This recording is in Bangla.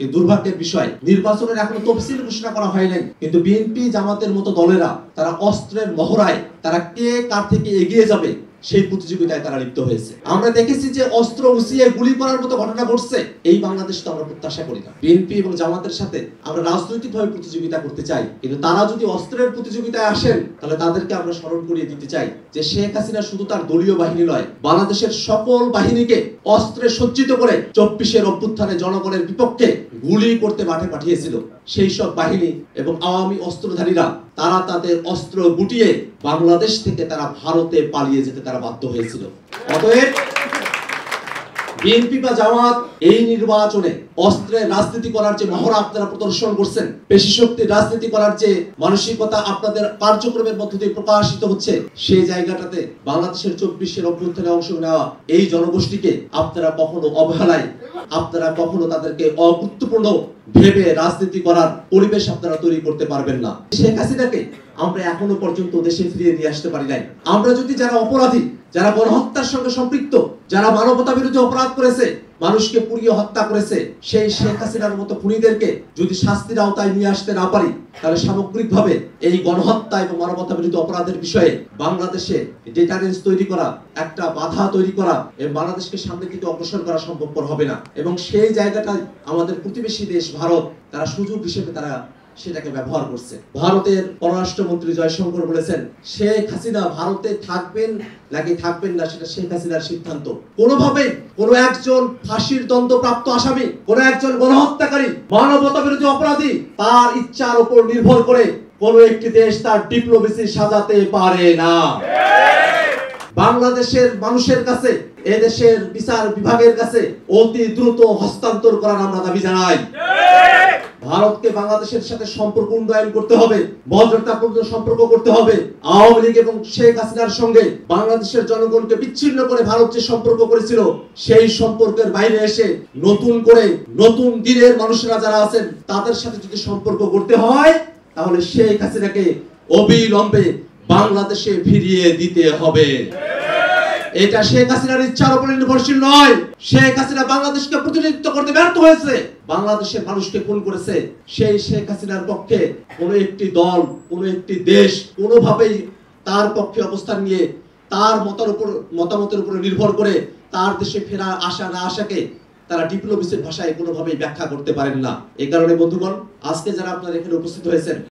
এই দুর্ভাগ্যের বিষয়, নির্বাচনের এখনো তফসিল ঘোষণা করা হয় নাই, কিন্তু বিএনপি জামাতের মতো দলেরা তারা অস্ত্রের মহড়ায় তারা কে কার থেকে এগিয়ে যাবে সেই প্রতিযোগিতায় তারা লিপ্ত হয়েছে। আমরা দেখেছি যে অস্ত্র উসিয়ে গুলি করার মতো ঘটনা ঘটছে। এই বাংলাদেশ তো আমরা প্রত্যাশা করি না। বিএনপি এবং জামাতের সাথে আমরা রাজনৈতিকভাবে প্রতিযোগিতা করতে চাই, কিন্তু তারা যদি অস্ত্রের প্রতিযোগিতায় আসেন তাহলে তাদেরকে আমরা স্মরণ করিয়ে দিতে চাই যে শেখ হাসিনা শুধু তার দলীয় বাহিনী নয়, বাংলাদেশের সকল বাহিনীকে অস্ত্রে সজ্জিত করে 24-এর অভ্যুত্থানে জনগণের বিপক্ষে গুলি করতে মাঠে পাঠিয়েছিল। সেই সব বাহিনী এবং আওয়ামী অস্ত্রধারীরা তারা তাদের অস্ত্র গুটিয়ে বাংলাদেশ থেকে তারা ভারতে পালিয়ে যেতে তারা বাধ্য হয়েছিল। অতএব বিএনপি বা জামাত এই নির্বাচনে অস্ত্রের রাজনীতি করার যে মহড়া আপনারা প্রদর্শন করছেন, পেশি শক্তির রাজনীতি করার যে মানসিকতা আপনাদের কার্যক্রমের মধ্য দিয়ে প্রকাশিত হচ্ছে, সেই জায়গাটাতে বাংলাদেশের 24-এর অভ্যুত্থানে অংশ নেওয়া এই জনগোষ্ঠীকে আপনারা কখনো অবহেলায়, আপনারা কখনো তাদেরকে অগুরুত্বপূর্ণ ভেবে রাজনীতি করার পরিবেশ আপনারা তৈরি করতে পারবেন না। শেখ হাসিনাকে আমরা এখনো পর্যন্ত দেশে ফিরিয়ে নিয়ে আসতে পারি নাই। আমরা যদি যারা অপরাধী, যারা গণহত্যার সঙ্গে সম্পৃক্ত, যারা মানবতা বিরোধী অপরাধ করেছে, মানুষকে পুড়িয়ে হত্যা করেছে, সেই শেখ হাসিনার মতো খুনিদেরকে যদি শাস্তির আওতায় নিয়ে আসতে না পারি, তাহলে সামগ্রিকভাবে এই গণহত্যা এবং মানবতা বিরোধী অপরাধের বিষয়ে বাংলাদেশে ডিটারেন্স তৈরি করা, একটা বাধা তৈরি করা এবং বাংলাদেশকে সামনের দিকে অগ্রসর করা সম্ভবপর হবে না। এবং সেই জায়গাটায় আমাদের প্রতিবেশী দেশ ভারত তারা সুযোগ হিসেবে তারা সেটাকে ব্যবহার করছে। ভারতের পররাষ্ট্রমন্ত্রী জয়শঙ্কর বলেছেন, শেখ হাসিনা ভারতে থাকবেন নাকি থাকবেন না সেটা শেখ হাসিনার সিদ্ধান্ত। কোনোভাবেই কোনো একজন ফাঁসির দণ্ডপ্রাপ্ত আসামি, কোনো একজন গণহত্যাকারী, মানবতা বিরোধী অপরাধী তার ইচ্ছার উপর নির্ভর করে কোনো একটি দেশ তার ডিপ্লোমেসি সাজাতে পারে না। বাংলাদেশের মানুষের কাছে, এদেশের বিচার বিভাগের কাছে অতি দ্রুত হস্তান্তর করার আমরা দাবি জানাই। ভারতকে বাংলাদেশের সাথে সম্পর্ক উন্নয়ন করতে হবে, ভদ্রতাপূর্ণ সম্পর্ক করতে হবে। আওয়ামী লীগ এবং শেখ হাসিনার সঙ্গে বাংলাদেশের জনগণকে বিচ্ছিন্ন করে ভারত যে সম্পর্ক করেছিল, সেই সম্পর্কের বাইরে এসে নতুন করে নতুন দিনের মানুষরা যারা আছেন তাদের সাথে যদি সম্পর্ক করতে হয়, তাহলে শেখ হাসিনাকে অবিলম্বে বাংলাদেশে ফিরিয়ে দিতে হবে। এটা শেখ হাসিনার ইচ্ছার উপর নির্ভরশীল নয়। শেখ হাসিনা বাংলাদেশকে প্রতিনিধিত্ব করতে ব্যর্থ হয়েছে, বাংলাদেশের মানুষকে খুন করেছে। সেই শেখ হাসিনার পক্ষে কোনো একটি দল, কোনো একটি দেশ কোনোভাবেই তার পক্ষে অবস্থান নিয়ে তার মতামতের উপর নির্ভর করে তার দেশে ফেরা আসা না আসাকে তারা ডিপ্লোমেসির ভাষায় কোনোভাবেই ব্যাখ্যা করতে পারেন না। এই কারণে বন্ধুগণ, আজকে যারা আপনারা এখানে উপস্থিত হয়েছেন,